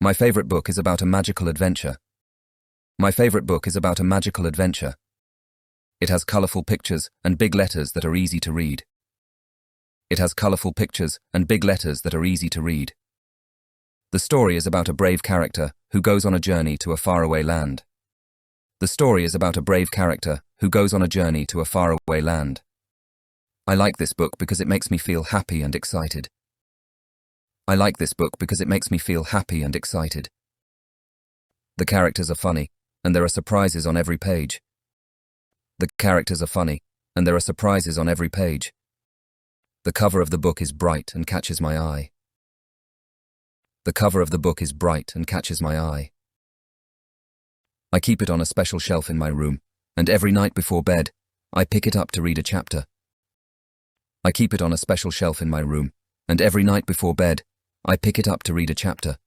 My favorite book is about a magical adventure. My favorite book is about a magical adventure. It has colorful pictures and big letters that are easy to read. It has colorful pictures and big letters that are easy to read. The story is about a brave character who goes on a journey to a faraway land. The story is about a brave character who goes on a journey to a faraway land. I like this book because it makes me feel happy and excited. I like this book because it makes me feel happy and excited. The characters are funny, and there are surprises on every page. The characters are funny, and there are surprises on every page. The cover of the book is bright and catches my eye. The cover of the book is bright and catches my eye. I keep it on a special shelf in my room, and every night before bed, I pick it up to read a chapter. I keep it on a special shelf in my room, and every night before bed, I pick it up to read a chapter.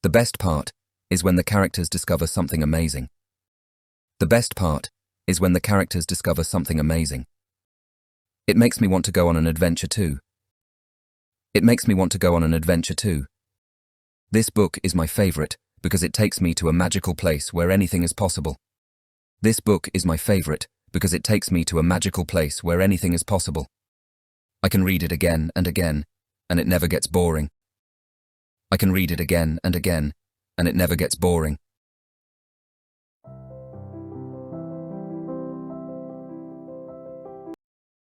The best part is when the characters discover something amazing. The best part is when the characters discover something amazing. It makes me want to go on an adventure too. It makes me want to go on an adventure too. This book is my favorite because it takes me to a magical place where anything is possible. This book is my favorite because it takes me to a magical place where anything is possible. I can read it again and again, and it never gets boring. I can read it again and again, and it never gets boring.